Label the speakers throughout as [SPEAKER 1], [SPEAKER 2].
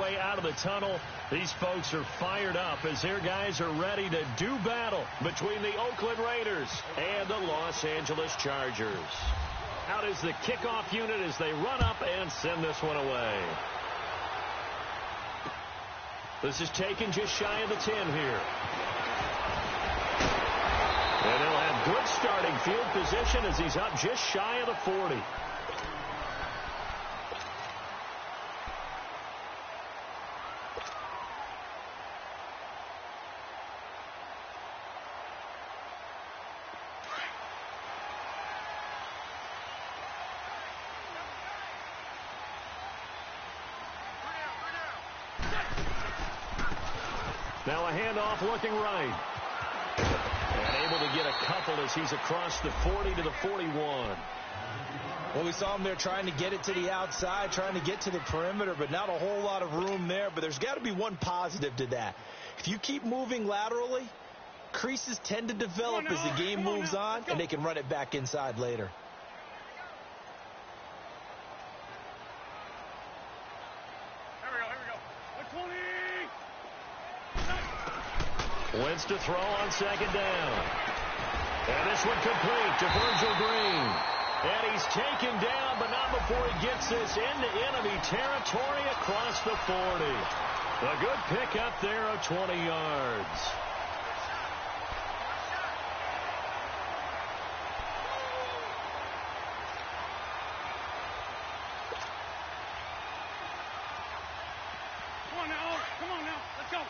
[SPEAKER 1] way out of the tunnel. These folks are fired up as their guys are ready to do battle between the Oakland Raiders and the Los Angeles Chargers. Out is the kickoff unit as they run up and send this one away. This is taken just shy of the 10 here. And they'll have good starting field position as he's up just shy of the 40. Now a handoff looking right. And able to get a couple as he's across the 40 to the 41.
[SPEAKER 2] Well, we saw him there trying to get it to the outside, trying to get to the perimeter, but not a whole lot of room there. But there's got to be one positive to that. If you keep moving laterally, creases tend to develop as the game moves on, and they can run it back inside later.
[SPEAKER 1] Wentz to throw on second down. And this one complete to Virgil Green. And he's taken down, but not before he gets this into enemy territory across the 40. A good pickup there of 20 yards.
[SPEAKER 3] Come on now, let's go.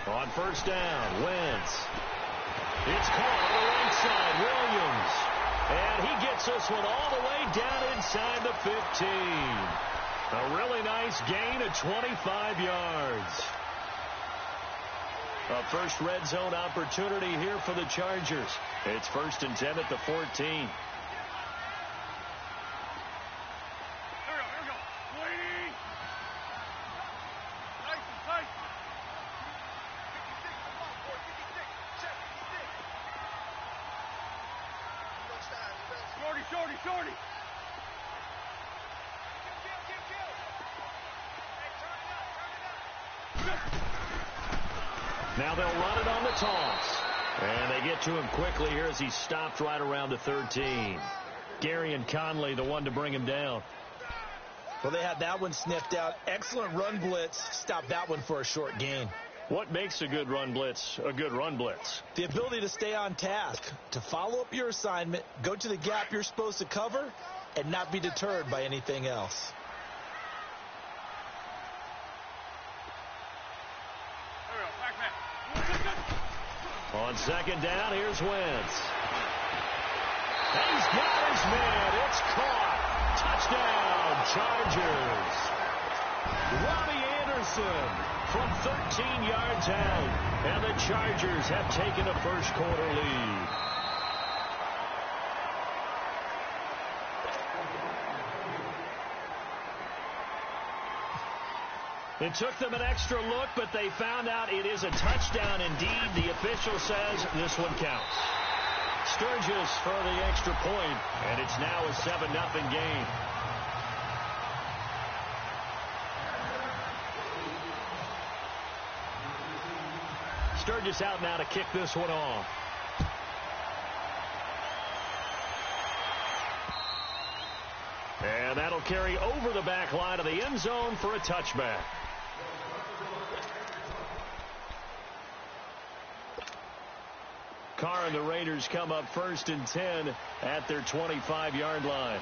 [SPEAKER 1] On first down, Wentz. It's caught on the right side, Williams. And he gets this one all the way down inside the 15. A really nice gain of 25 yards. A first red zone opportunity here for the Chargers. It's 1st and 10 at the 14.
[SPEAKER 3] Shorty.
[SPEAKER 1] Now they'll run it on the toss. And they get to him quickly here as he's stopped right around the 13. Gary and Conley, the one to bring him down.
[SPEAKER 2] Well, they had that one sniffed out. Excellent run blitz. Stopped that one for a short gain.
[SPEAKER 1] What makes a good run blitz a good run blitz?
[SPEAKER 2] The ability to stay on task, to follow up your assignment, go to the gap you're supposed to cover, and not be deterred by anything else.
[SPEAKER 1] On second down, here's Wentz. He's got his man. It's caught. Touchdown, Chargers. Robbie Anderson from 13 yards out. And the Chargers have taken a first quarter lead. It took them an extra look, but they found out it is a touchdown indeed. The official says this one counts. Sturgis for the extra point, and it's now a 7-0 game. Sturgis out now to kick this one off. And that'll carry over the back line of the end zone for a touchback. Carr and the Raiders come up 1st and 10 at their 25-yard line.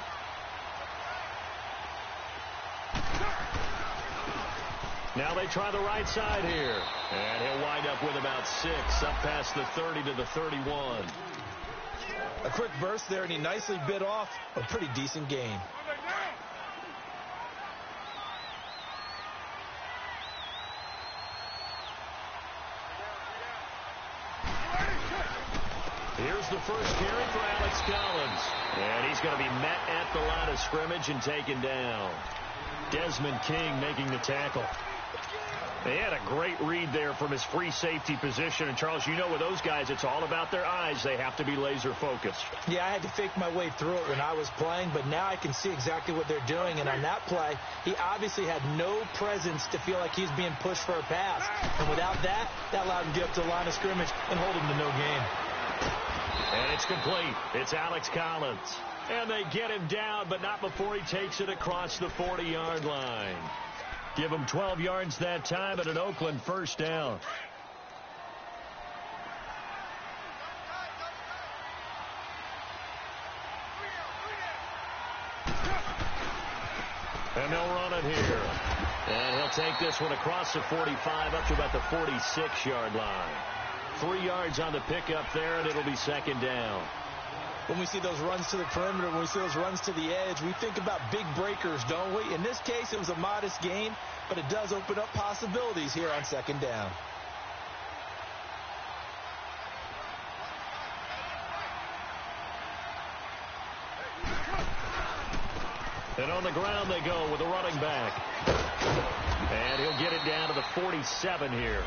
[SPEAKER 1] Now they try the right side here. And he'll wind up with about 6 up past the 30 to the 31.
[SPEAKER 2] A quick burst there, and he nicely bit off a pretty decent gain.
[SPEAKER 1] Here's the first carry for Alex Collins. And he's going to be met at the line of scrimmage and taken down. Desmond King making the tackle. They had a great read there from his free safety position. And, Charles, you know with those guys, it's all about their eyes. They have to be laser-focused.
[SPEAKER 2] Yeah, I had to fake my way through it when I was playing, but now I can see exactly what they're doing. And on that play, he obviously had no presence to feel like he's being pushed for a pass. And without that, that allowed him to get up to the line of scrimmage and hold him to no gain.
[SPEAKER 1] And it's complete. It's Alex Collins. And they get him down, but not before he takes it across the 40-yard line. Give him 12 yards that time and an Oakland first down. And they'll run it here. And he'll take this one across the 45 up to about the 46-yard line. 3 yards on the pickup there, and it'll be second down.
[SPEAKER 2] When we see those runs to the perimeter, when we see those runs to the edge, we think about big breakers, don't we? In this case, it was a modest gain, but it does open up possibilities here on second down.
[SPEAKER 1] And on the ground they go with a running back. And he'll get it down to the 47 here.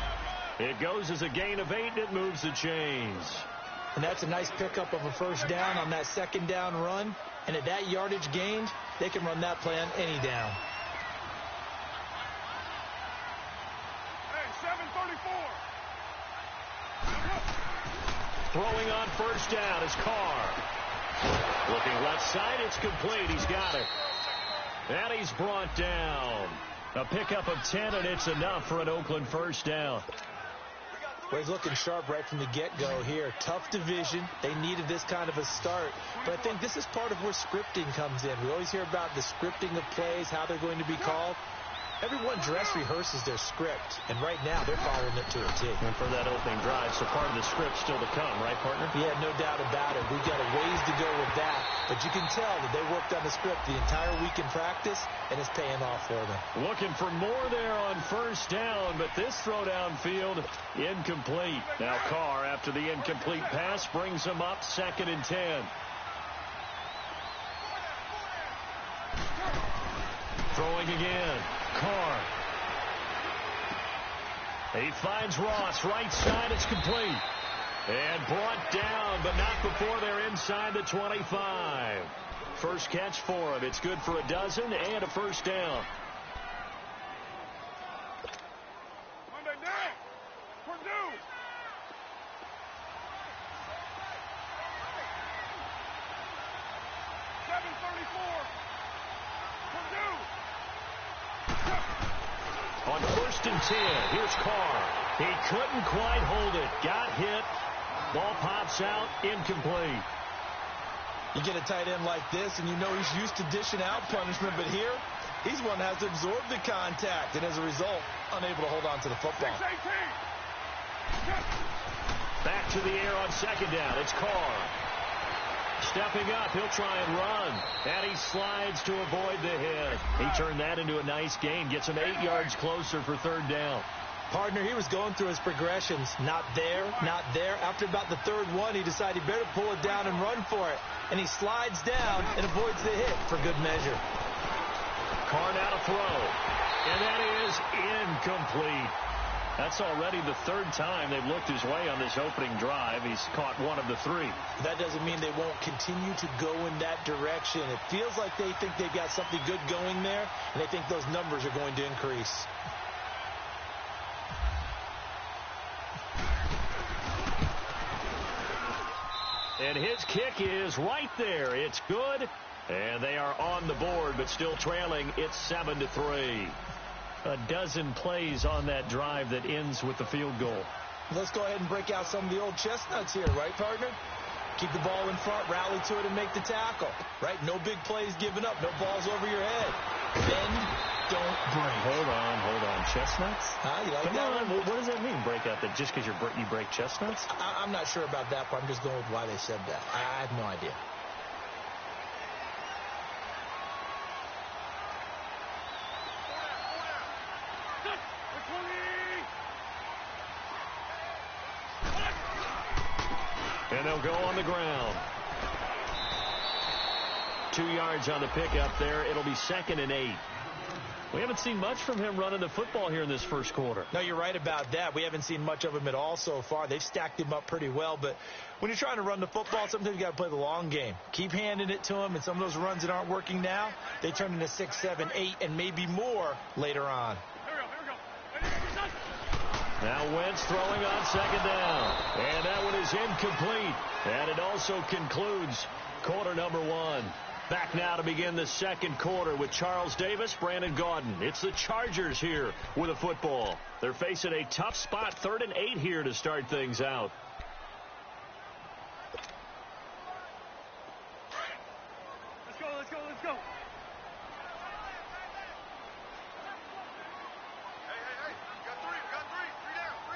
[SPEAKER 1] It goes as a gain of 8, and it moves the chains.
[SPEAKER 2] And that's a nice pickup of a first down on that second down run. And at that yardage gained, they can run that play on any down.
[SPEAKER 3] Hey, 734.
[SPEAKER 1] Throwing on first down is Carr. Looking left side, it's complete. He's got it. And he's brought down. A pickup of 10, and it's enough for an Oakland first down.
[SPEAKER 2] Well, he's looking sharp right from the get-go here. Tough division. They needed this kind of a start. But I think this is part of where scripting comes in. We always hear about the scripting of plays, how they're going to be called. Everyone dress rehearses their script, and right now they're following it to a T.
[SPEAKER 1] And for that opening drive, so part of the script still to come, right, partner?
[SPEAKER 2] Yeah, no doubt about it. We've got a ways to go with that, but you can tell that they worked on the script the entire week in practice, and it's paying off for them.
[SPEAKER 1] Looking for more there on first down, but this throw downfield, incomplete. Now Carr, after the incomplete pass, brings him up 2nd and 10. Throwing again. Carr. He finds Ross. Right side. It's complete. And brought down, but not before they're inside the 25. First catch for him. It's good for a dozen and a first down.
[SPEAKER 3] Monday down. Purdue.
[SPEAKER 1] On 1st and 10, here's Carr. He couldn't quite hold it. Got hit. Ball pops out. Incomplete.
[SPEAKER 2] You get a tight end like this, and you know he's used to dishing out punishment, but here, he's one that has to absorb the contact, and as a result, unable to hold on to the football.
[SPEAKER 3] 6-18.
[SPEAKER 1] Back to the air on 2nd down. It's Carr. Stepping up, he'll try and run. And he slides to avoid the hit. He turned that into a nice gain. Gets him 8 yards closer for 3rd down.
[SPEAKER 2] Partner, he was going through his progressions. Not there, not there. After about the 3rd one, he decided he better pull it down and run for it. And he slides down and avoids the hit for good measure.
[SPEAKER 1] Carr now to throw. And that is incomplete. That's already the 3rd time they've looked his way on this opening drive. He's caught 1 of the 3.
[SPEAKER 2] That doesn't mean they won't continue to go in that direction. It feels like they think they've got something good going there, and they think those numbers are going to increase.
[SPEAKER 1] And his kick is right there. It's good. And they are on the board, but still trailing. It's 7-3. A dozen plays on that drive that ends with the field goal.
[SPEAKER 2] Let's go ahead and break out some of the old chestnuts here, right, partner? Keep the ball in front, rally to it, and make the tackle, right? No big plays given up, no balls over your head. Bend, don't break.
[SPEAKER 1] Hold on. Chestnuts?
[SPEAKER 2] You like
[SPEAKER 1] Come
[SPEAKER 2] that
[SPEAKER 1] on.
[SPEAKER 2] one?
[SPEAKER 1] What does that mean, break out? That just because you break chestnuts?
[SPEAKER 2] I'm not sure about that, but I'm just going with why they said that. I have no idea.
[SPEAKER 1] And they'll go on the ground. 2 yards on the pickup there. It'll be 2nd and 8. We haven't seen much from him running the football here in this first quarter.
[SPEAKER 2] No, you're right about that. We haven't seen much of him at all so far. They've stacked him up pretty well, but when you're trying to run the football, sometimes you got to play the long game. Keep handing it to him, and some of those runs that aren't working now, they turn into 6, 7, 8, and maybe more later on.
[SPEAKER 3] Here we go.
[SPEAKER 1] Now Wentz throwing on second down. And that one is incomplete. And it also concludes quarter number 1. Back now to begin the second quarter with Charles Davis, Brandon Gaudin. It's the Chargers here with a football. They're facing a tough spot, 3rd and 8 here to start things out.
[SPEAKER 3] Let's go, let's go, let's go. Hey. Got 3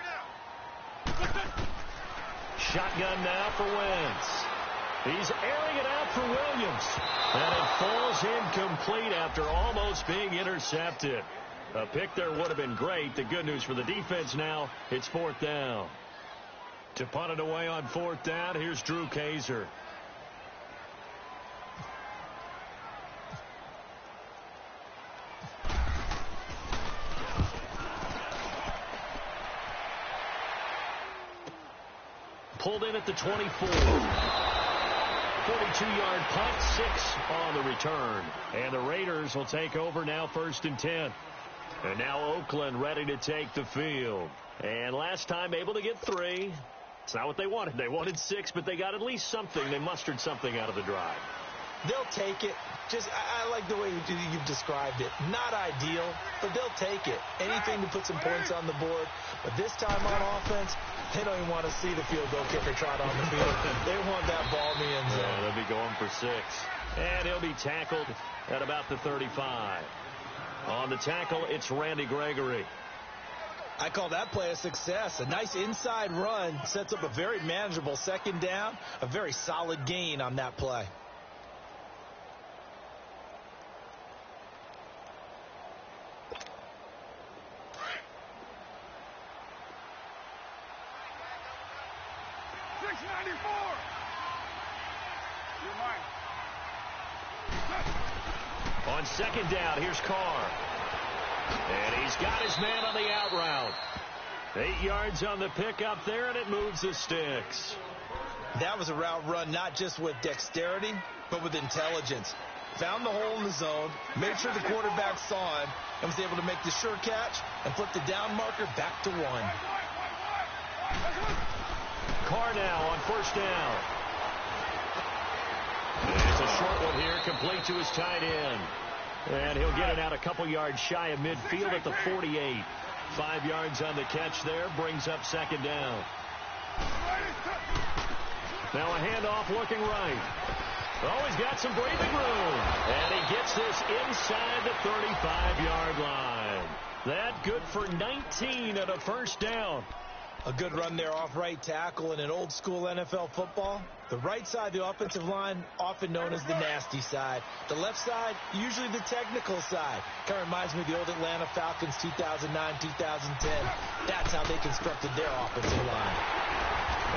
[SPEAKER 3] down.
[SPEAKER 1] Shotgun now for Wentz. He's airing it out for Williams. And it falls incomplete after almost being intercepted. A pick there would have been great. The good news for the defense now, it's 4th down. To punt it away on 4th down, here's Drew Kaiser. Pulled in at the 24. 42-yard punt, 6 on the return. And the Raiders will take over now 1st and 10. And now Oakland ready to take the field. And last time able to get 3. It's not what they wanted. They wanted 6, but they got at least something. They mustered something out of the drive.
[SPEAKER 2] They'll take it. I like the way you've described it. Not ideal, but they'll take it. Anything to put some points on the board. But this time on offense, they don't even want to see the field goal kicker trot on the field. They want that ball in the end zone.
[SPEAKER 1] Yeah, they'll be going for 6. And he'll be tackled at about the 35. On the tackle, it's Randy Gregory.
[SPEAKER 2] I call that play a success. A nice inside run sets up a very manageable 2nd down. A very solid gain on that play.
[SPEAKER 1] On 2nd down, here's Carr. And he's got his man on the out route. 8 yards on the pickup there, and it moves the sticks.
[SPEAKER 2] That was a route run not just with dexterity, but with intelligence. Found the hole in the zone, made sure the quarterback saw him, and was able to make the sure catch and flip the down marker back to 1.
[SPEAKER 1] Carr now on 1st down. It's a short one here, complete to his tight end. And he'll get it out a couple yards shy of midfield at the 48. 5 yards on the catch there, brings up 2nd down. Now a handoff looking right. Oh, he's got some breathing room. And he gets this inside the 35-yard line. That good for 19 at a 1st down.
[SPEAKER 2] A good run there off right tackle in an old school NFL football. The right side of the offensive line, often known as the nasty side. The left side, usually the technical side. Kind of reminds me of the old Atlanta Falcons 2009, 2010. That's how they constructed their offensive line.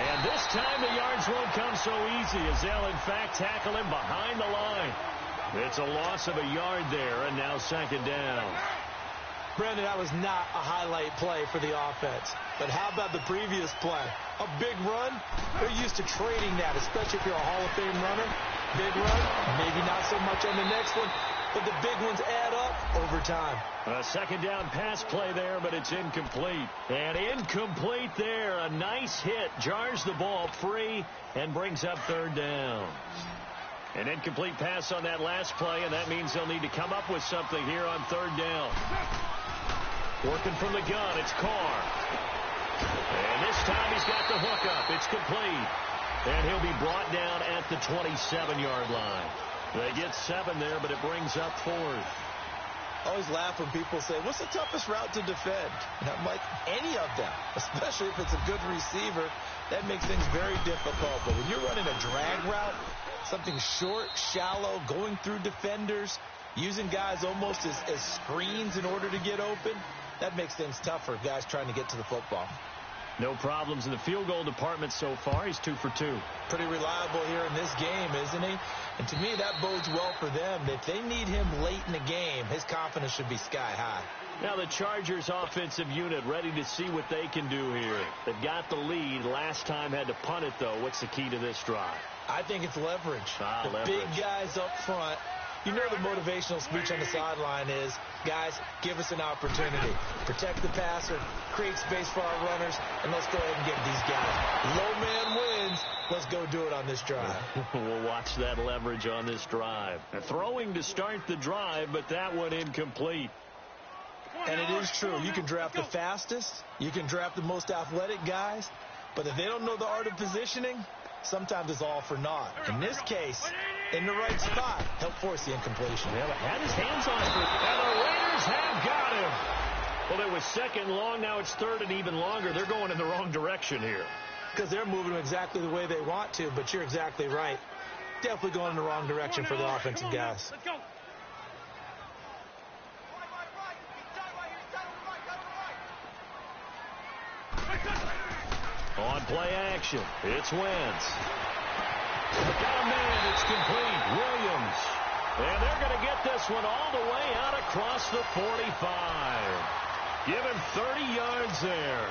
[SPEAKER 1] And this time the yards won't come so easy as they'll in fact tackle him behind the line. It's a loss of a yard there, and now 2nd down.
[SPEAKER 2] Brandon, that was not a highlight play for the offense. But how about the previous play? A big run? They're used to trading that, especially if you're a Hall of Fame runner. Big run, maybe not so much on the next one, but the big ones add up over time.
[SPEAKER 1] A 2nd down pass play there, but it's incomplete. And incomplete there. A nice hit. Jars the ball free and brings up 3rd down. An incomplete pass on that last play, and that means they'll need to come up with something here on 3rd down. Working from the gun, it's Carr. And this time he's got the hook up. It's complete. And he'll be brought down at the 27-yard line. They get 7 there, but it brings up 4th.
[SPEAKER 2] I always laugh when people say, what's the toughest route to defend? And I'm like, any of them, especially if it's a good receiver. That makes things very difficult. But when you're running a drag route, something short, shallow, going through defenders, using guys almost as screens in order to get open, that makes things tough for guys trying to get to the football.
[SPEAKER 1] No problems in the field goal department so far. He's 2 for 2.
[SPEAKER 2] Pretty reliable here in this game, isn't he? And to me, that bodes well for them. If they need him late in the game, his confidence should be sky high.
[SPEAKER 1] Now the Chargers offensive unit ready to see what they can do here. They've got the lead. Last time had to punt it, though. What's the key to this drive?
[SPEAKER 2] I think it's leverage. The
[SPEAKER 1] leverage.
[SPEAKER 2] Big guys up front. You know the motivational speech on the sideline is, guys, give us an opportunity. Protect the passer, create space for our runners, and let's go ahead and get these guys. Low man wins. Let's go do it on this drive.
[SPEAKER 1] We'll watch that leverage on this drive. Throwing to start the drive, but that one incomplete.
[SPEAKER 2] And it is true. You can draft the fastest. You can draft the most athletic guys. But if they don't know the art of positioning, sometimes it's all for naught. In this case, in the right spot, help force the incompletion.
[SPEAKER 1] Yeah, but had his hands on it. And the Raiders have got him. Well, it was second long. Now it's third and even longer. They're going in the wrong direction here.
[SPEAKER 2] Because they're moving exactly the way they want to, but you're exactly right. Definitely going in the wrong direction for the offensive guys.
[SPEAKER 3] Let's go.
[SPEAKER 1] On play action, it's Wentz. Got a man, it's complete. Williams. And they're going to get this one all the way out across the 45. Give him 30 yards there.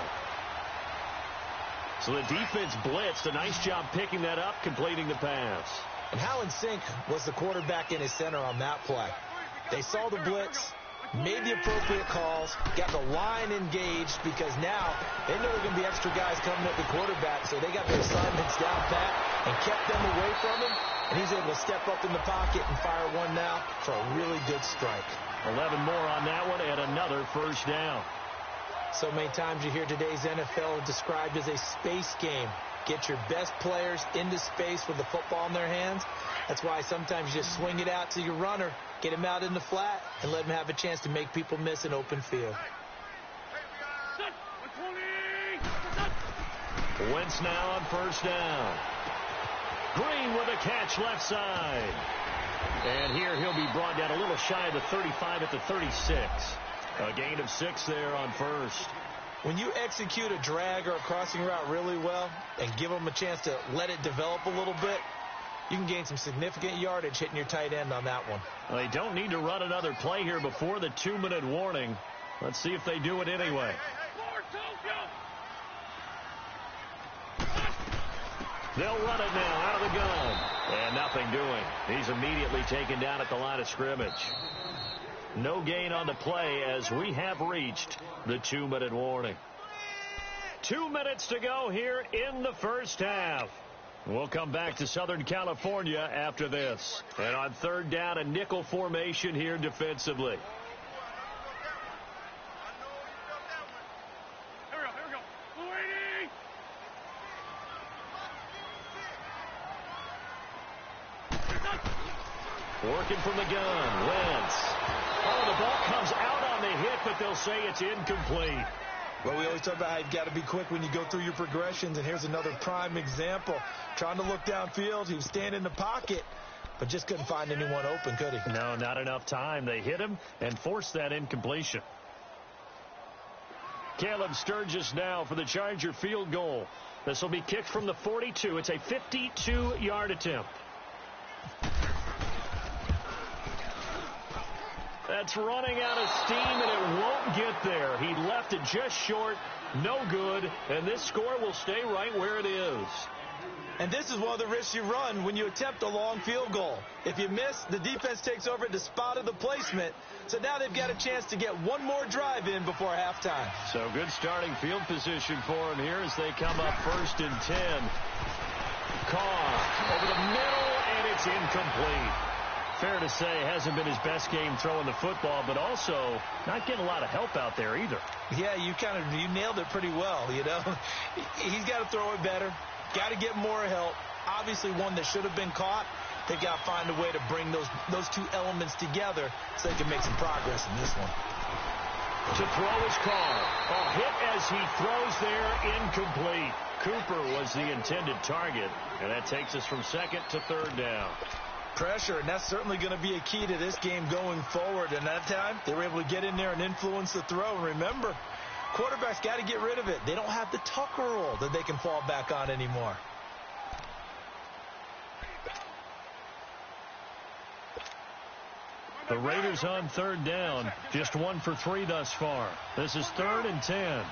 [SPEAKER 1] So the defense blitzed. A nice job picking that up, completing the pass.
[SPEAKER 2] And how in sync was the quarterback and his center on that play? They saw the blitz, made the appropriate calls, got the line engaged, because now they know there are going to be extra guys coming at the quarterback, so they got their assignments down pat and kept them away from him, and he's able to step up in the pocket and fire one now for a really good strike.
[SPEAKER 1] 11 more on that one and another first down.
[SPEAKER 2] So many times you hear today's NFL described as a space game. Get your best players into space with the football in their hands. That's why sometimes you just swing it out to your runner, get him out in the flat, and let him have a chance to make people miss an open field.
[SPEAKER 1] Wentz now on first down. Green with a catch left side. And here he'll be brought down a little shy of the 35 at the 36. A gain of 6 there on first.
[SPEAKER 2] When you execute a drag or a crossing route really well and give them a chance to let it develop a little bit, you can gain some significant yardage hitting your tight end on that one.
[SPEAKER 1] Well, they don't need to run another play here before the 2-minute warning. Let's see if they do it anyway. They'll run it now out of the gun. And nothing doing. He's immediately taken down at the line of scrimmage. No gain on the play as we have reached the 2-minute warning. 2 minutes to go here in the first half. We'll come back to Southern California after this. And on third down, a nickel formation here defensively.
[SPEAKER 3] Here we go. Waiting.
[SPEAKER 1] Working from the gun. Wentz. Oh, the ball comes out on the hit, but they'll say it's incomplete.
[SPEAKER 2] Well, we always talk about how you've got to be quick when you go through your progressions, and here's another prime example. Trying to look downfield, he was standing in the pocket, but just couldn't find anyone open, could he?
[SPEAKER 1] No, not enough time. They hit him and forced that incompletion. Caleb Sturgis now for the Charger field goal. This will be kicked from the 42. It's a 52-yard attempt. That's running out of steam, and it won't get there. He left it just short, no good, and this score will stay right where it is.
[SPEAKER 2] And this is one of the risks you run when you attempt a long field goal. If you miss, the defense takes over at the spot of the placement, so now they've got a chance to get one more drive in before halftime.
[SPEAKER 1] So good starting field position for them here as they come up 1st and 10. Carr over the middle, and it's incomplete. Fair to say, hasn't been his best game throwing the football, but also not getting a lot of help out there either.
[SPEAKER 2] Yeah, you nailed it pretty well, you know. He's got to throw it better, got to get more help. Obviously one that should have been caught. They've got to find a way to bring those two elements together so they can make some progress in this one.
[SPEAKER 1] To throw is Carr. A hit as he throws there, incomplete. Cooper was the intended target, and that takes us from 2nd to 3rd down.
[SPEAKER 2] Pressure, and that's certainly going to be a key to this game going forward. And that time, they were able to get in there and influence the throw. And remember, Quarterback's got to get rid of it. They don't have the Tucker rule that they can fall back on anymore.
[SPEAKER 1] The Raiders on third down, just 1 for 3 thus far. This is 3rd and 10.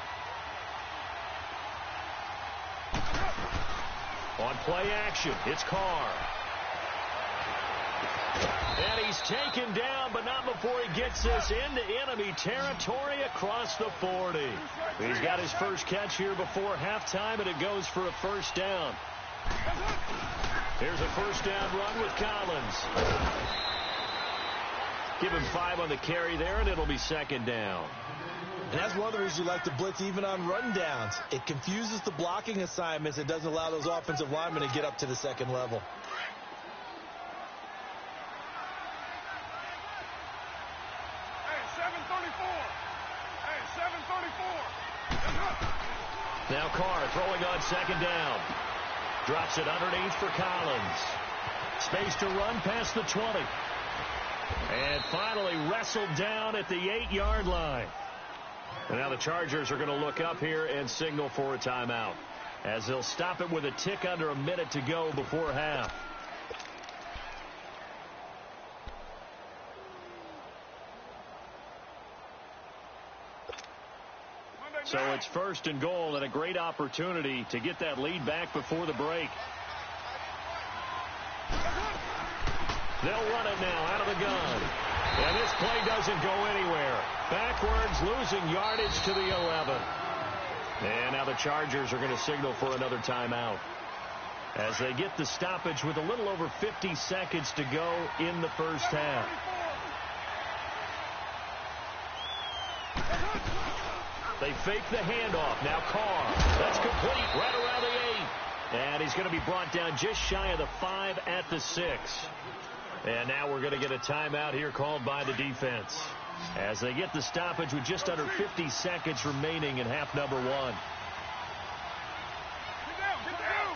[SPEAKER 1] On play action, it's Carr. And he's taken down, but not before he gets this into enemy territory across the 40. He's got his first catch here before halftime, and it goes for a first down. Here's a first down run with Collins. Give him 5 on the carry there, and it'll be 2nd down.
[SPEAKER 2] And that's one of the reasons you like to blitz even on rundowns. It confuses the blocking assignments. It doesn't allow those offensive linemen to get up to the second level.
[SPEAKER 3] Hey, 734. Hey, 734.
[SPEAKER 1] Now Carr throwing on 2nd down. Drops it underneath for Collins. Space to run past the 20. And finally wrestled down at the 8-yard line. And now the Chargers are going to look up here and signal for a timeout, as they'll stop it with a tick under a minute to go before half. So it's 1st and goal, and a great opportunity to get that lead back before the break. They'll run it now out of the gun. And this play doesn't go anywhere. Backwards, losing yardage to the 11. And now the Chargers are going to signal for another timeout, as they get the stoppage with a little over 50 seconds to go in the first half. They fake the handoff. Now Carr. That's complete right around the 8. And he's going to be brought down just shy of the 5 at the 6. And now we're going to get a timeout here called by the defense, as they get the stoppage with just under 50 seconds remaining in half number 1.
[SPEAKER 3] Get down.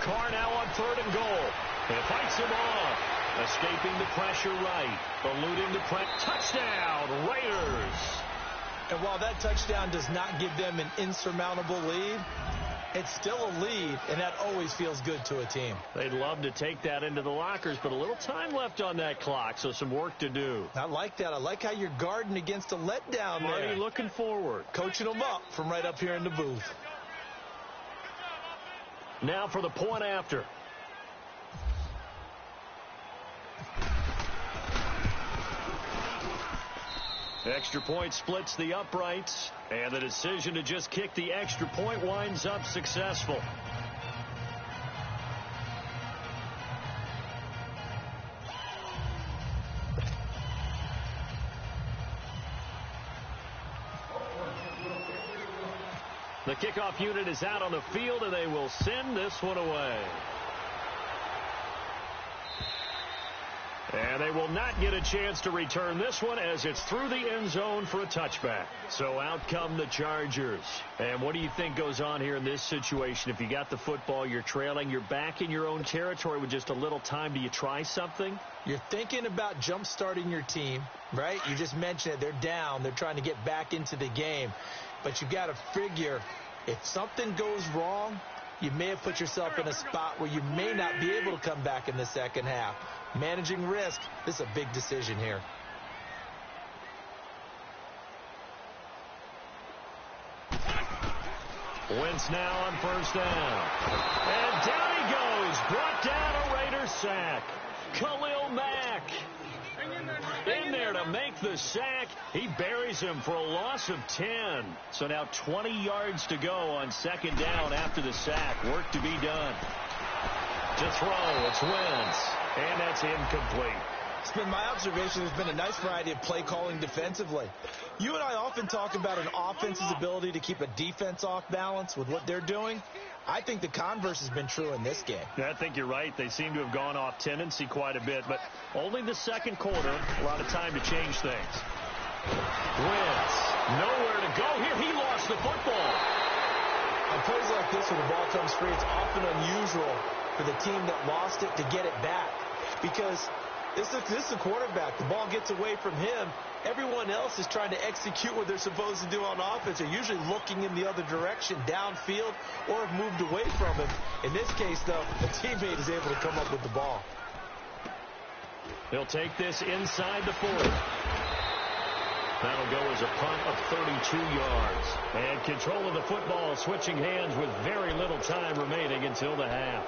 [SPEAKER 1] Carr now on 3rd and goal. And fights him off. Escaping the pressure right. Eluding the pressure. Touchdown, Raiders.
[SPEAKER 2] And while that touchdown does not give them an insurmountable lead, it's still a lead, and that always feels good to a team.
[SPEAKER 1] They'd love to take that into the lockers, but a little time left on that clock, so some work to do.
[SPEAKER 2] I like that. I like how you're guarding against a letdown there.
[SPEAKER 1] Marty looking forward.
[SPEAKER 2] Coaching them up from right up here in the booth.
[SPEAKER 1] Now for the point after. Extra point splits the uprights, and the decision to just kick the extra point winds up successful. The kickoff unit is out on the field, and they will send this one away. And they will not get a chance to return this one, as it's through the end zone for a touchback. So out come the Chargers. And what do you think goes on here in this situation? If you got the football, you're trailing, you're back in your own territory with just a little time. Do you try something?
[SPEAKER 2] You're thinking about jump-starting your team, right? You just mentioned it. They're down. They're trying to get back into the game. But you've got to figure, if something goes wrong, you may have put yourself in a spot where you may not be able to come back in the second half. Managing risk, this is a big decision here.
[SPEAKER 1] Wentz now on 1st down. And down he goes. Brought down a Raider sack. Khalil Mack in there to make the sack. He buries him for a loss of 10. So now 20 yards to go on 2nd down after the sack. Work to be done. To throw, it's Wentz. And that's incomplete.
[SPEAKER 2] It's been my observation there's been a nice variety of play calling defensively. You and I often talk about an offense's ability to keep a defense off balance with what they're doing. I think the converse has been true in this game.
[SPEAKER 1] Yeah, I think you're right. They seem to have gone off tendency quite a bit, but only the second quarter, a lot of time to change things. Wentz, nowhere to go here. He lost the football.
[SPEAKER 2] On plays like this where the ball comes free, it's often unusual for the team that lost it to get it back, because This is the quarterback. The ball gets away from him. Everyone else is trying to execute what they're supposed to do on offense. They're usually looking in the other direction, downfield, or have moved away from him. In this case, though, a teammate is able to come up with the ball.
[SPEAKER 1] He'll take this inside the 40. That'll go as a punt of 32 yards. And control of the football switching hands with very little time remaining until the half.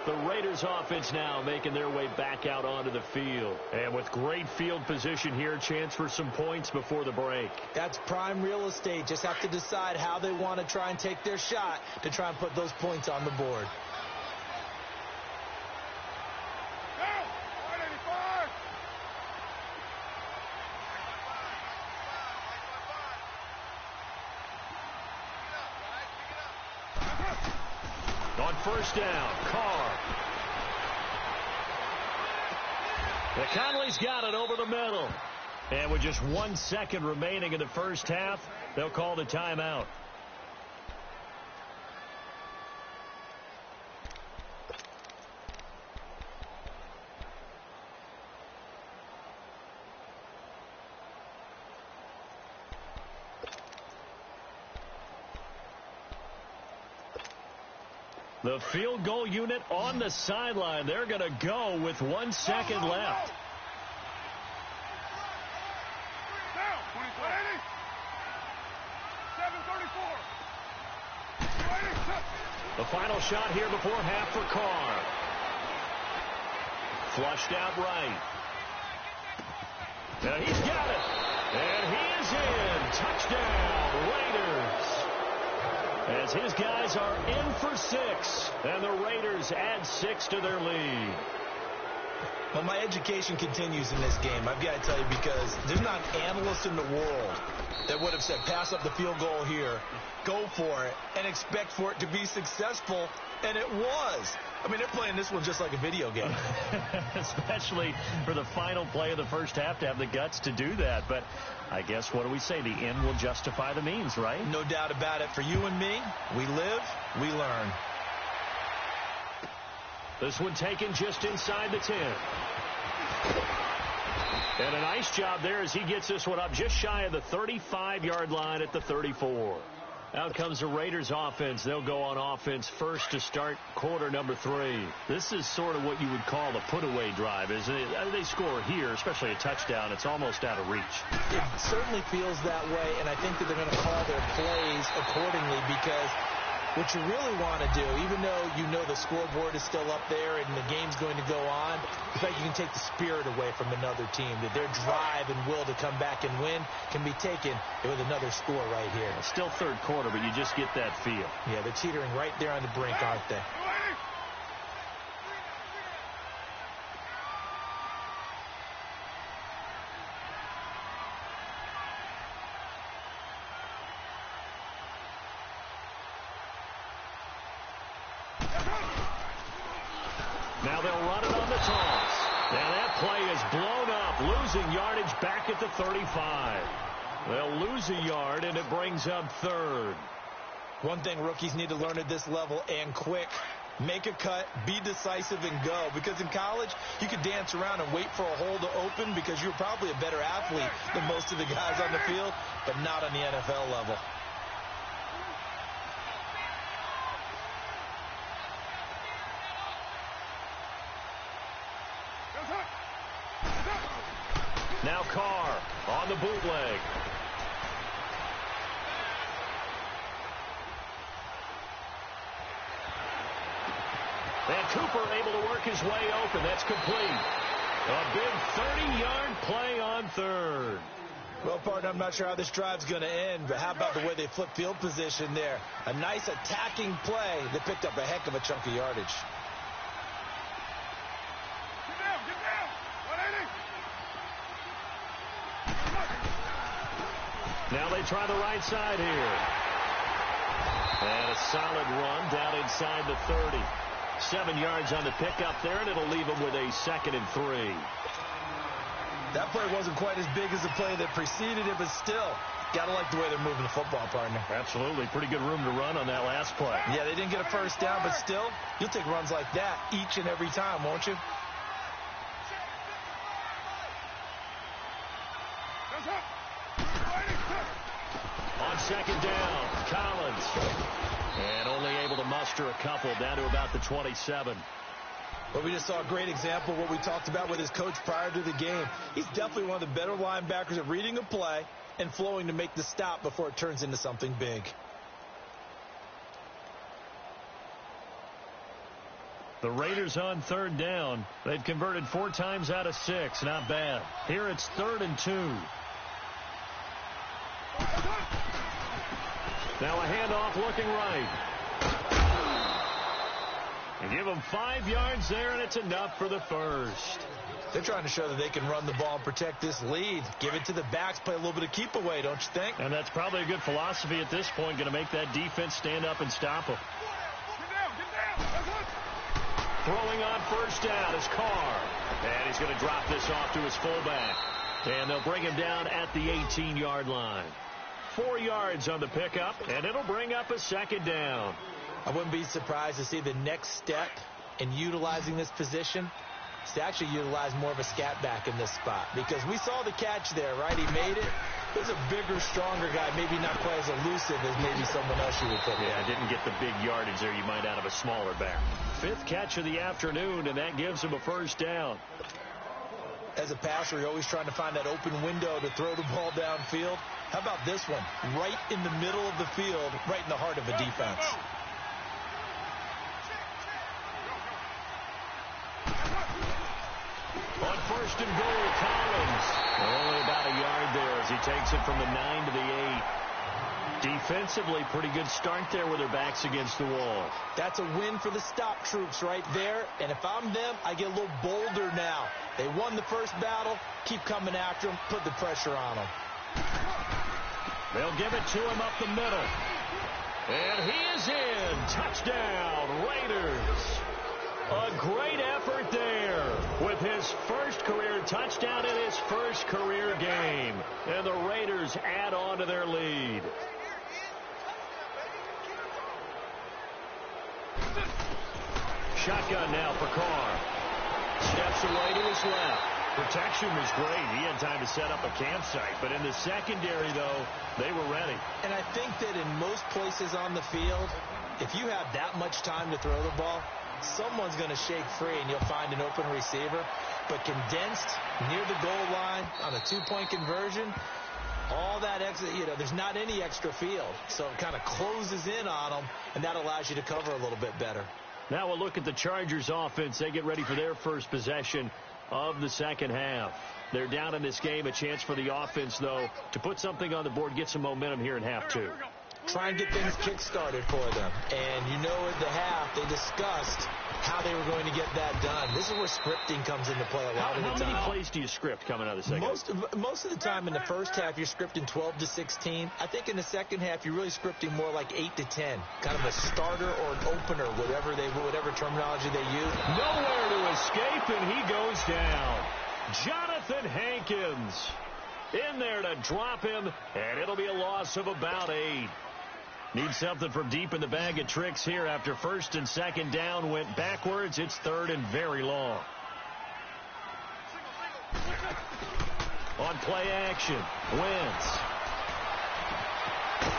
[SPEAKER 1] The Raiders offense now making their way back out onto the field. And with great field position here, chance for some points before the break.
[SPEAKER 2] That's prime real estate. Just have to decide how they want to try and take their shot to try and put those points on the board.
[SPEAKER 1] On first down, Carr. Conley's got it over the middle. And with just 1 second remaining in the first half, they'll call the timeout. The field goal unit on the sideline. They're going to go with 1 second left.
[SPEAKER 3] Down, 24. 7:34.
[SPEAKER 1] The final shot here before half for Carr. Flushed out right. Now he's got it. And he is in. Touchdown, Raiders. As his guys are in for 6, and the Raiders add 6 to their lead.
[SPEAKER 2] Well, my education continues in this game, I've got to tell you, because there's not an analyst in the world that would have said pass up the field goal here, go for it, and expect for it to be successful, and it was. I mean, they're playing this one just like a video game.
[SPEAKER 1] Especially for the final play of the first half to have the guts to do that. But I guess, what do we say? The end will justify the means, right?
[SPEAKER 2] No doubt about it. For you and me, we live, we learn.
[SPEAKER 1] This one taken just inside the 10. And a nice job there as he gets this one up just shy of the 35-yard line at the 34. Out comes the Raiders offense. They'll go on offense first to start quarter number 3. This is sort of what you would call a put-away drive, isn't it? They score here, especially a touchdown. It's almost out of reach.
[SPEAKER 2] It certainly feels that way, and I think that they're going to call their plays accordingly, because what you really want to do, even though you know the scoreboard is still up there and the game's going to go on, in fact, you can take the spirit away from another team, that their drive and will to come back and win can be taken with another score right here.
[SPEAKER 1] Still third quarter, but you just get that feel.
[SPEAKER 2] Yeah, they're teetering right there on the brink, aren't they?
[SPEAKER 1] Now they'll run it on the toss. And that play is blown up, losing yardage back at the 35. They'll lose a yard, and it brings up third.
[SPEAKER 2] One thing rookies need to learn at this level, and quick: make a cut, be decisive, and go. Because in college, you could dance around and wait for a hole to open because you're probably a better athlete than most of the guys on the field, but not on the NFL level.
[SPEAKER 1] Now Carr on the bootleg. And Cooper able to work his way open. That's complete. A big 30-yard play on third.
[SPEAKER 2] Well, partner, I'm not sure how this drive's going to end, but how about the way they flip field position there? A nice attacking play that picked up a heck of a chunk of yardage.
[SPEAKER 3] Get down! 180!
[SPEAKER 1] Now they try the right side here. And a solid run down inside the 30. 7 yards on the pickup there, and it'll leave them with a 2nd and 3.
[SPEAKER 2] That play wasn't quite as big as the play that preceded it, but still, got to like the way they're moving the football, partner.
[SPEAKER 1] Absolutely. Pretty good room to run on that last play.
[SPEAKER 2] Yeah, they didn't get a first down, but still, you'll take runs like that each and every time, won't you?
[SPEAKER 1] second down. Collins. And only able to muster a couple down to about the 27.
[SPEAKER 2] Well, we just saw a great example of what we talked about with his coach prior to the game. He's definitely one of the better linebackers at reading a play and flowing to make the stop before it turns into something big.
[SPEAKER 1] The Raiders on third down. They've converted 4 times out of 6. Not bad. Here it's 3rd and 2. Now a handoff looking right. And give them 5 yards there, and it's enough for the first.
[SPEAKER 2] They're trying to show that they can run the ball and protect this lead. Give it to the backs, play a little bit of keep away, don't you think?
[SPEAKER 1] And that's probably a good philosophy at this point, going to make that defense stand up and stop them.
[SPEAKER 3] Get down.
[SPEAKER 1] Throwing on first down is Carr. And he's going to drop this off to his fullback. And they'll bring him down at the 18-yard line. 4 yards on the pickup, and it'll bring up a second down.
[SPEAKER 2] I wouldn't be surprised to see the next step in utilizing this position is to actually utilize more of a scat back in this spot. Because we saw the catch there, right? He made it. There's a bigger, stronger guy, maybe not quite as elusive as maybe someone else you would put in.
[SPEAKER 1] Yeah, didn't get the big yardage there you might out of a smaller back. 5th catch of the afternoon, and that gives him a first down.
[SPEAKER 2] As a passer, you're always trying to find that open window to throw the ball downfield. How about this one? Right in the middle of the field, right in the heart of a defense.
[SPEAKER 1] On 1st and goal, Collins. Only about a yard there as he takes it from the 9 to the 8. Defensively, pretty good start there with their backs against the wall.
[SPEAKER 2] That's a win for the stop troops right there. And if I'm them, I get a little bolder now. They won the first battle. Keep coming after them. Put the pressure on them.
[SPEAKER 1] They'll give it to him up the middle. And he is in. Touchdown, Raiders. A great effort there with his first career touchdown in his first career game. And the Raiders add on to their lead. Shotgun now for Carr. Steps away to his left. Protection was great. He had time to set up a campsite. But in the secondary, though, they were ready.
[SPEAKER 2] And I think that in most places on the field, if you have that much time to throw the ball, someone's going to shake free and you'll find an open receiver. But condensed near the goal line on a 2-point conversion, all that extra, there's not any extra field. So it kind of closes in on them, and that allows you to cover a little bit better.
[SPEAKER 1] Now we'll look at the Chargers offense. They get ready for their first possession of the second half. They're down in this game. A chance for the offense, though, to put something on the board, get some momentum here in half 2.
[SPEAKER 2] Try and get things kick-started for them. And at the half, they discussed how they were going to get that done. This is where scripting comes into play a lot of the time.
[SPEAKER 1] How many plays do you script coming out of the second half?
[SPEAKER 2] Most of the time in the first half, you're scripting 12 to 16. I think in the second half, you're really scripting more like 8 to 10. Kind of a starter or an opener, whatever terminology they use.
[SPEAKER 1] Nowhere to escape, and he goes down. Jonathan Hankins in there to drop him, and it'll be a loss of about 8. Need something from deep in the bag of tricks here after first and second down went backwards. It's 3rd and very long. On play action, Wentz.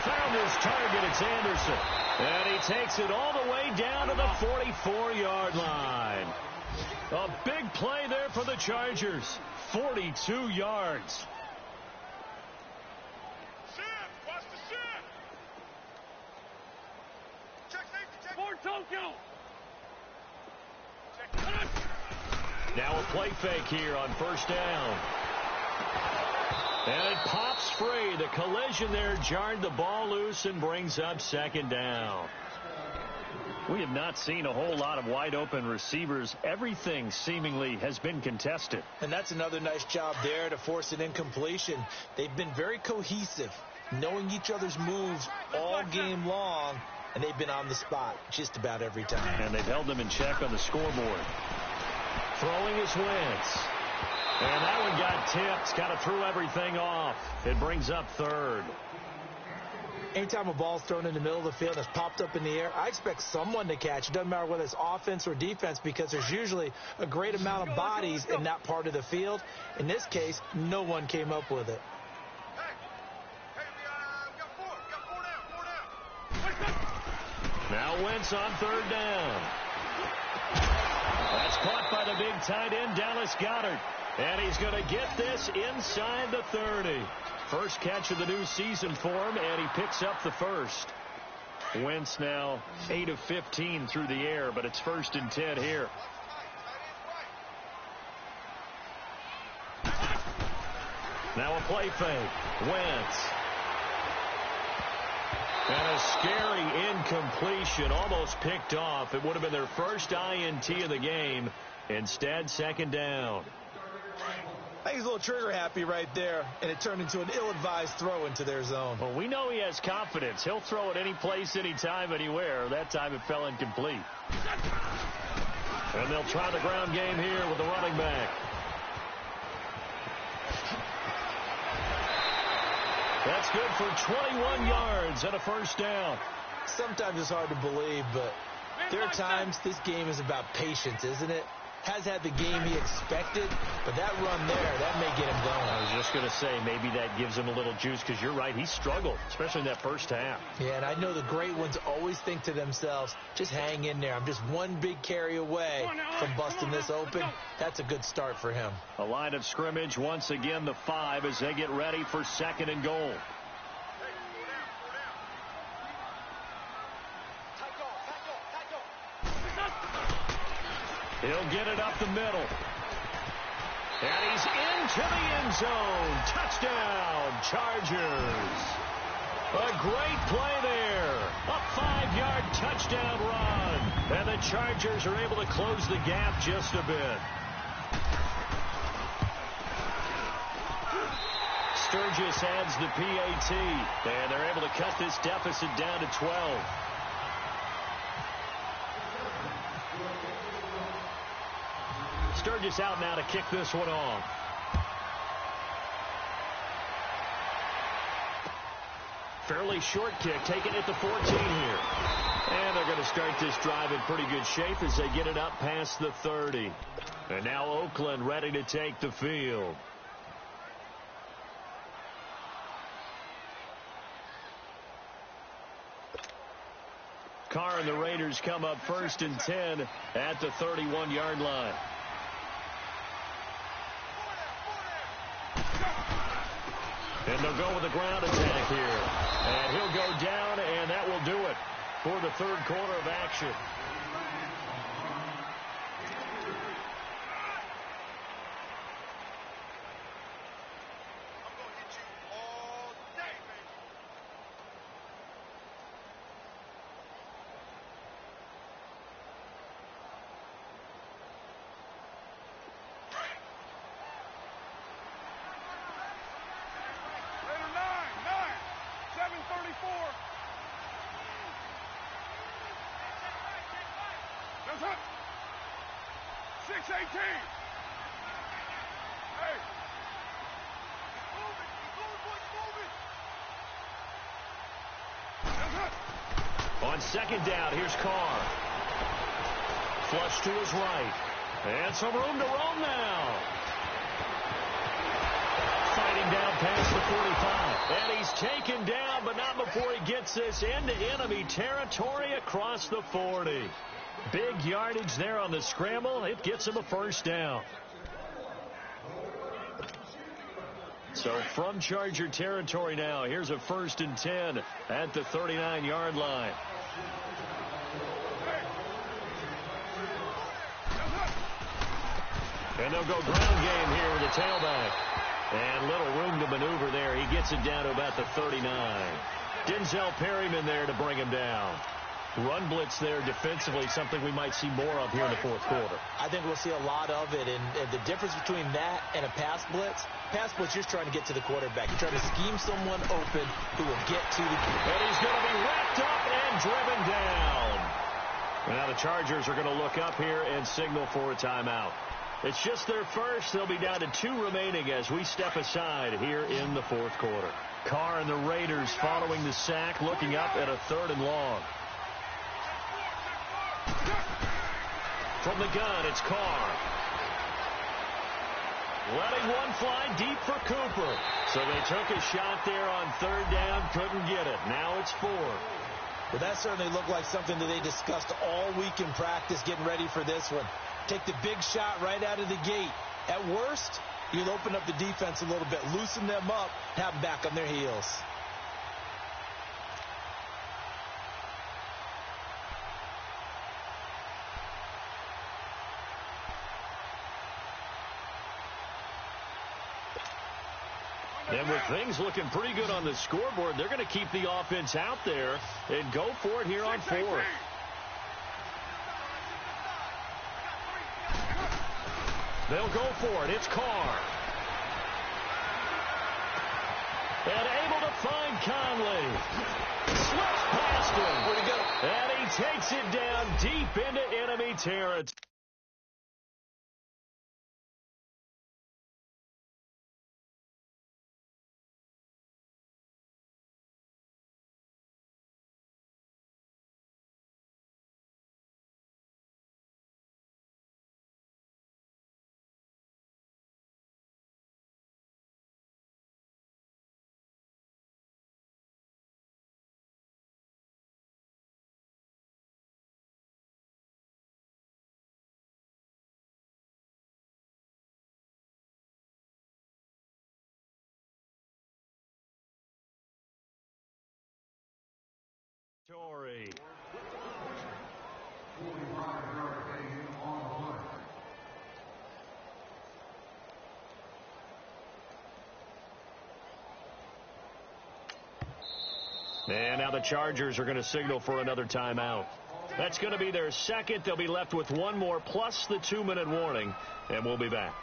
[SPEAKER 1] Found his target, it's Anderson. And he takes it all the way down to the 44-yard line. A big play there for the Chargers. 42 yards. Now a play fake here on first down. And it pops free. The collision there jarred the ball loose and brings up second down. We have not seen a whole lot of wide open receivers. Everything seemingly has been contested.
[SPEAKER 2] And that's another nice job there to force an incompletion. They've been very cohesive, knowing each other's moves all game long, and they've been on the spot just about every time.
[SPEAKER 1] And they've held them in check on the scoreboard. Throwing his Wentz. And that one got tipped. Kind of threw everything off. It brings up 3rd.
[SPEAKER 2] Anytime a ball's thrown in the middle of the field and it's popped up in the air, I expect someone to catch. It doesn't matter whether it's offense or defense, because there's usually a great amount of bodies in that part of the field. In this case, no one came up with it.
[SPEAKER 1] Now Wentz on third down. That's caught by the big tight end, Dallas Goedert. And he's going to get this inside the 30. First catch of the new season for him, and he picks up the first. Wentz now 8 of 15 through the air, but it's 1st and 10 here. Now a play fake. Wentz. And a scary incompletion, almost picked off. It would have been their first INT of the game. Instead, 2nd down.
[SPEAKER 2] I think he's a little trigger happy right there, and it turned into an ill-advised throw into their zone.
[SPEAKER 1] Well, we know he has confidence. He'll throw it any place, anytime, anywhere. That time it fell incomplete. And they'll try the ground game here with the running back. That's good for 21 yards and a 1st down.
[SPEAKER 2] Sometimes it's hard to believe, but there are times this game is about patience, isn't it? Has had the game he expected, but that run there, that may get him going.
[SPEAKER 1] I was just going to say, maybe that gives him a little juice, because you're right, he struggled, especially in that first half.
[SPEAKER 2] Yeah, and I know the great ones always think to themselves, just hang in there. I'm just one big carry away from busting this open. That's a good start for him.
[SPEAKER 1] A line of scrimmage, once again, the 5 as they get ready for 2nd and goal. He'll get it up the middle. And he's into the end zone. Touchdown, Chargers. A great play there. A 5-yard touchdown run. And the Chargers are able to close the gap just a bit. Sturgis adds the PAT. And they're able to cut this deficit down to 12. Sturgis out now to kick this one off. Fairly short kick, taking it to 14 here. And they're going to start this drive in pretty good shape as they get it up past the 30. And now Oakland ready to take the field. Carr and the Raiders come up 1st and 10 at the 31-yard line. And they'll go with a ground attack here. And he'll go down, and that will do it for the 3rd quarter of action.
[SPEAKER 3] That's it. 6-18. Hey. Move it. Move it. That's it.
[SPEAKER 1] On 2nd down, here's Carr. Flush to his right. And some room to roam now. Fighting down past the 45. And he's taken down, but not before he gets this into enemy territory across the 40. Big yardage there on the scramble. It gets him a 1st down. So from Charger territory now, here's a 1st and 10 at the 39-yard line. And they'll go ground game here with the tailback. And little room to maneuver there. He gets it down to about the 39. Denzel Perryman there to bring him down. Run blitz there defensively, something we might see more of here in the 4th quarter.
[SPEAKER 2] I think we'll see a lot of it, and the difference between that and a pass blitz, you're just trying to get to the quarterback. You're trying to scheme someone open who will get to the...
[SPEAKER 1] And he's going to be wrapped up and driven down. Now the Chargers are going to look up here and signal for a timeout. It's just their first. They'll be down to 2 remaining as we step aside here in the 4th quarter. Carr and the Raiders following the sack, looking up at a 3rd and long. From the gun, it's Carr. Letting one fly deep for Cooper. So they took a shot there on 3rd down, couldn't get it. Now it's 4.
[SPEAKER 2] Well, that certainly looked like something that they discussed all week in practice getting ready for this one. Take the big shot right out of the gate. At worst, you'll open up the defense a little bit, loosen them up, have them back on their heels.
[SPEAKER 1] And with things looking pretty good on the scoreboard, they're going to keep the offense out there and go for it here on fourth. They'll go for it. It's Carr. And able to find Conley. Slips past him.
[SPEAKER 2] Where'd he go?
[SPEAKER 1] And he takes it down deep into enemy territory. And now the Chargers are going to signal for another timeout. That's going to be their second. They'll be left with one more plus the 2-minute warning, and we'll be back.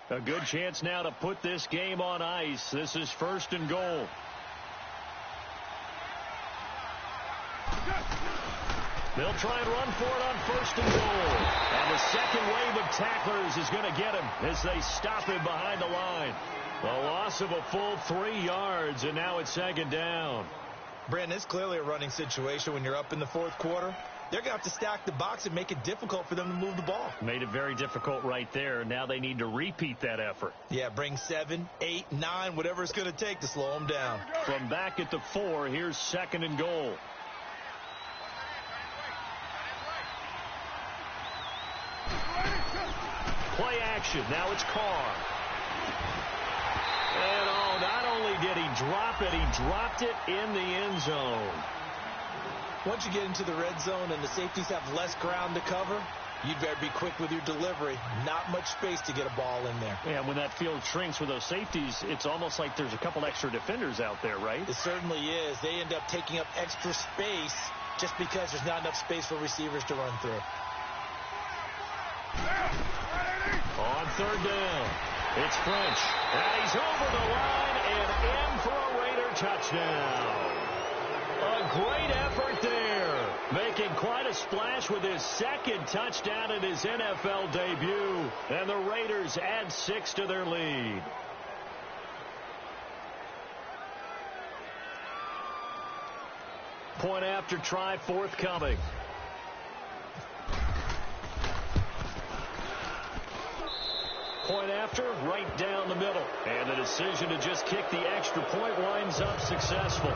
[SPEAKER 1] A good chance now to put this game on ice. This is first and goal. They'll try and run for it on first and goal. And the second wave of tacklers is going to get him as they stop him behind the line. A loss of a full 3 yards, and now it's second down.
[SPEAKER 2] Brandon, it's clearly a running situation when you're up in the fourth quarter. They're going to have to stack the box and make it difficult for them to move the ball.
[SPEAKER 1] Made it very difficult right there. Now they need to repeat that effort.
[SPEAKER 2] Yeah, bring 7, 8, 9, whatever it's going to take to slow them down.
[SPEAKER 1] From back at the 4, here's second and goal. Play action. Now it's Carr. And not only did he drop it, he dropped it in the end zone.
[SPEAKER 2] Once you get into the red zone and the safeties have less ground to cover, you'd better be quick with your delivery. Not much space to get a ball in there.
[SPEAKER 1] Yeah, when that field shrinks with those safeties, it's almost like there's a couple extra defenders out there, right?
[SPEAKER 2] It certainly is. They end up taking up extra space just because there's not enough space for receivers to run through.
[SPEAKER 1] On third down, it's French. And he's over the line and in for a Raider touchdown. A great effort there, making quite a splash with his second touchdown in his NFL debut. And the Raiders add 6 to their lead. Point after try forthcoming. Point after, right down the middle. And the decision to just kick the extra point winds up successful.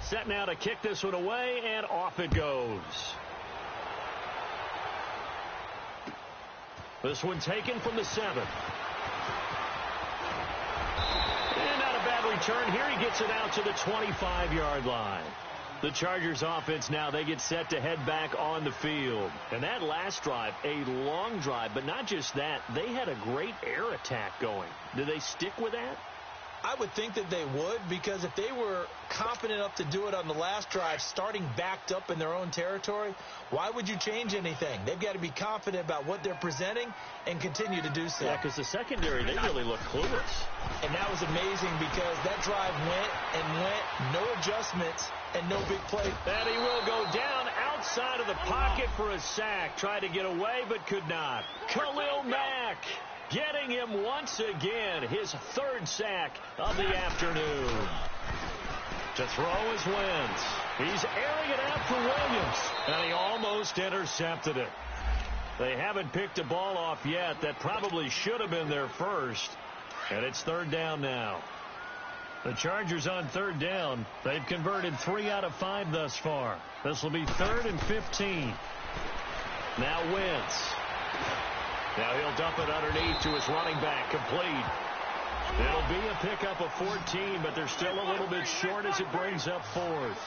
[SPEAKER 1] Set now to kick this one away, and off it goes. This one taken from the 7. And not a bad return here. He gets it out to the 25-yard line. The Chargers offense now, they get set to head back on the field. And that last drive, a long drive, but not just that. They had a great air attack going. Do they stick with that?
[SPEAKER 2] I would think that they would, because if they were confident enough to do it on the last drive, starting backed up in their own territory, why would you change anything? They've got to be confident about what they're presenting and continue to do so.
[SPEAKER 1] Yeah, because the secondary, they really look clueless.
[SPEAKER 2] And that was amazing because that drive went and went, no adjustments, and no big play.
[SPEAKER 1] And he will go down outside of the pocket for a sack. Tried to get away, but could not. Khalil Mack getting him once again, his 3rd sack of the afternoon. To throw is Wentz. He's airing it out for Williams, and he almost intercepted it. They haven't picked a ball off yet. That probably should have been their first, and it's 3rd down now. The Chargers on 3rd down. They've converted 3 out of 5 thus far. This will be 3rd and 15. Now Wentz. Now he'll dump it underneath to his running back. Complete. It'll be a pickup of 14, but they're still a little bit short as it brings up 4th.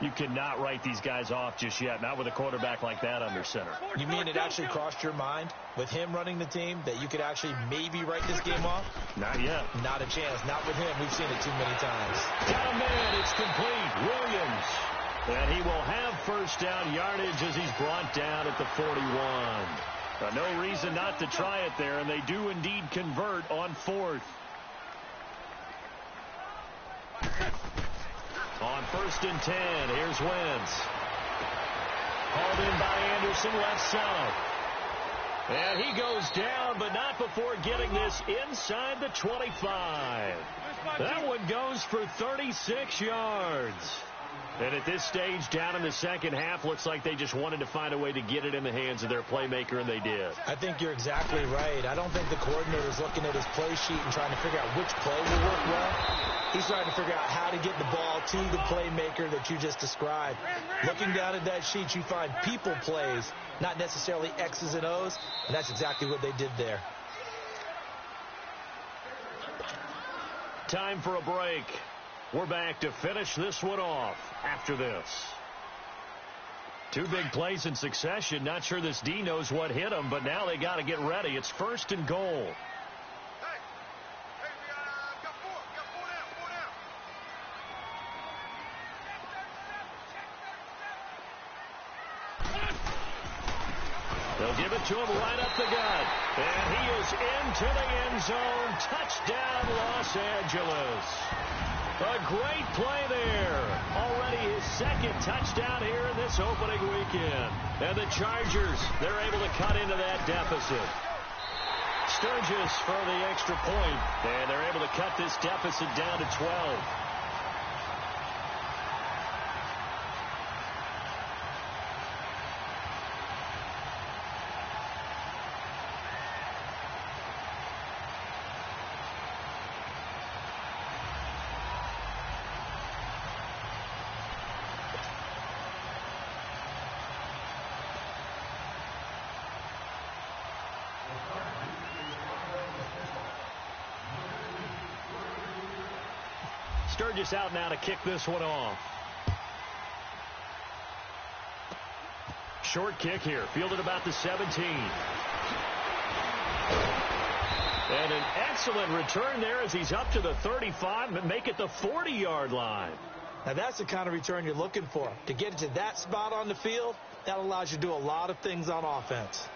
[SPEAKER 1] You cannot write these guys off just yet, not with a quarterback like that under center.
[SPEAKER 2] You mean it actually crossed your mind with him running the team that you could actually maybe write this game off?
[SPEAKER 1] Not yet.
[SPEAKER 2] Not a chance. Not with him. We've seen it too many times.
[SPEAKER 1] Got a man. It's complete. Williams. And he will have 1st down yardage as he's brought down at the 41. No reason not to try it there, and they do indeed convert on 4th. On 1st and 10, here's Wentz. Called in by Anderson, left side. And he goes down, but not before getting this inside the 25. That one goes for 36 yards. And at this stage, down in the second half, looks like they just wanted to find a way to get it in the hands of their playmaker, and they did.
[SPEAKER 2] I think you're exactly right. I don't think the coordinator's looking at his play sheet and trying to figure out which play will work well. He's trying to figure out how to get the ball to the playmaker that you just described. Looking down at that sheet, you find people plays, not necessarily X's and O's, and that's exactly what they did there.
[SPEAKER 1] Time for a break. We're back to finish this one off after this. 2 big plays in succession. Not sure this D knows what hit him, but now they got to get ready. It's 1st and goal.
[SPEAKER 3] Hey, we got 4 down.
[SPEAKER 1] They'll give it to him right up the gut. And he is into the end zone. Touchdown, Los Angeles. A great play there. Already his 2nd touchdown here in this opening weekend. And the Chargers, they're able to cut into that deficit. Sturgis for the extra point. And they're able to cut this deficit down to 12. Sturgis out now to kick this one off. Short kick here, fielded about the 17. And an excellent return there as he's up to the 35, but make it the 40-yard line.
[SPEAKER 2] Now that's the kind of return you're looking for. To get it to that spot on the field, that allows you to do a lot of things on offense.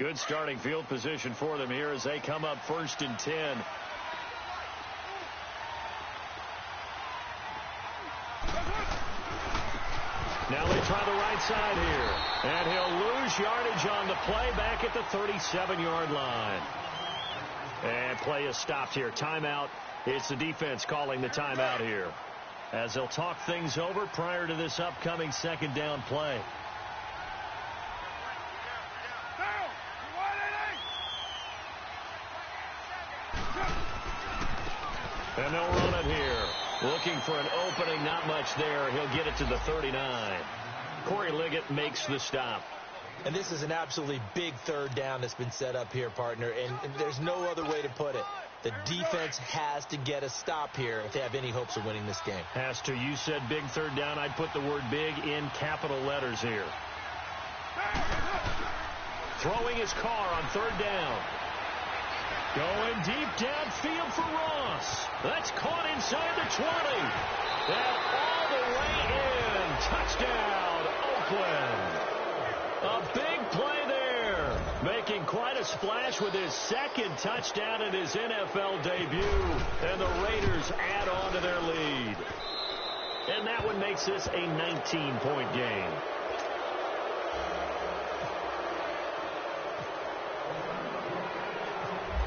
[SPEAKER 1] Good starting field position for them here as they come up 1st and 10. Now they try the right side here. And he'll lose yardage on the play back at the 37-yard line. And play is stopped here. Timeout. It's the defense calling the timeout here, as they'll talk things over prior to this upcoming second down play. And they'll run it here. Looking for an opening, not much there. He'll get it to the 39. Corey Liggett makes the stop.
[SPEAKER 2] And this is an absolutely big third down that's been set up here, partner, and there's no other way to put it. The defense has to get a stop here if they have any hopes of winning this game.
[SPEAKER 1] Has to. You said big third down. I'd put the word big in capital letters here. Throwing his car on third down. Going deep downfield for Ross. That's caught inside the 20. And all the way in. Touchdown, Oakland. A big play there. Making quite a splash with his second touchdown in his NFL debut. And the Raiders add on to their lead. And that one makes this a 19-point game.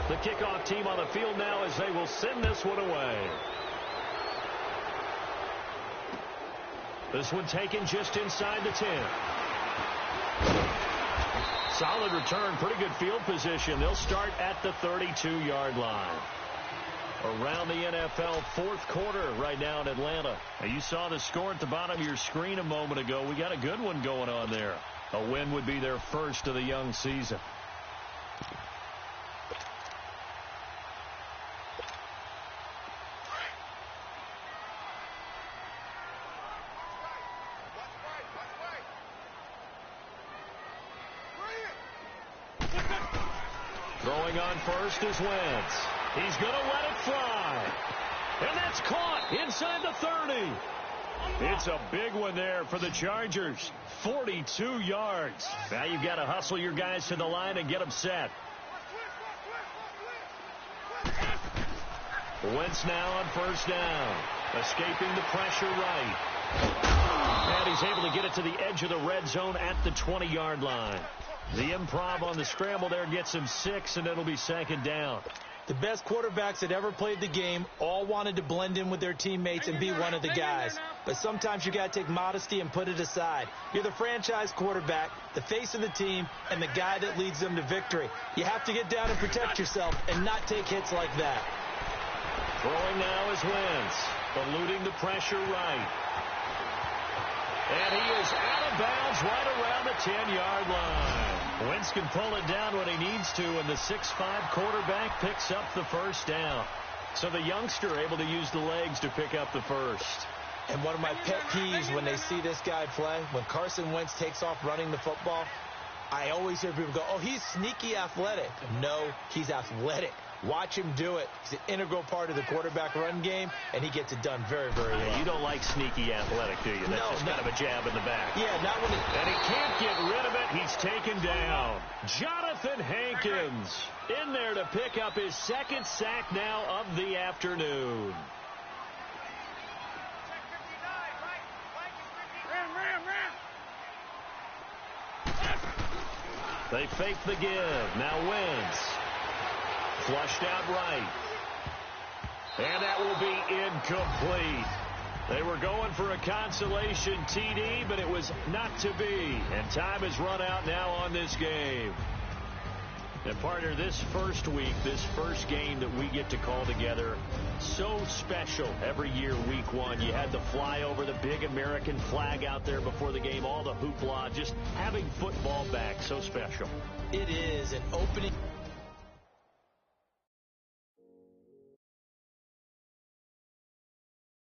[SPEAKER 1] The kickoff team on the field now as they will send this one away. This one taken just inside the 10. Solid return, pretty good field position. They'll start at the 32-yard line. Around the NFL fourth quarter right now in Atlanta. Now you saw the score at the bottom of your screen a moment ago. We got a good one going on there. A win would be their first of the young season. Throwing on first is Wentz. He's going to let it fly. And that's caught inside the 30. It's a big one there for the Chargers. 42 yards. Now you've got to hustle your guys to the line and get them set. Wentz now on first down. Escaping the pressure right. And he's able to get it to the edge of the red zone at the 20-yard line. The improv on the scramble there gets him 6, and it'll be second down.
[SPEAKER 2] The best quarterbacks that ever played the game all wanted to blend in with their teammates and be one of the guys. But sometimes you got to take modesty and put it aside. You're the franchise quarterback, the face of the team, and the guy that leads them to victory. You have to get down and protect yourself and not take hits like that.
[SPEAKER 1] Throwing now is Wentz, eluding the pressure right. And he is out of bounds right around the 10-yard line. Wentz can pull it down when he needs to, and the 6'5" quarterback picks up the first down. So the youngster able to use the legs to pick up the first.
[SPEAKER 2] And one of my pet peeves when they see this guy play, when Carson Wentz takes off running the football, I always hear people go, oh, he's sneaky athletic. No, he's athletic. Watch him do it. He's an integral part of the quarterback run game, and he gets it done very, very well.
[SPEAKER 1] You don't like sneaky athletic, do you? That's just kind of a jab in the back.
[SPEAKER 2] Yeah, not when
[SPEAKER 1] and he can't get rid of it. He's taken down. Jonathan Hankins in there to pick up his second sack now of the afternoon. They fake the give. Now Wentz. Flushed out right. And that will be incomplete. They were going for a consolation TD, but it was not to be. And time has run out now on this game. And partner, this first week, this first game that we get to call together, so special every year, week one. You had the flyover, the big American flag out there before the game, all the hoopla, just having football back, so special.
[SPEAKER 2] It is an opening.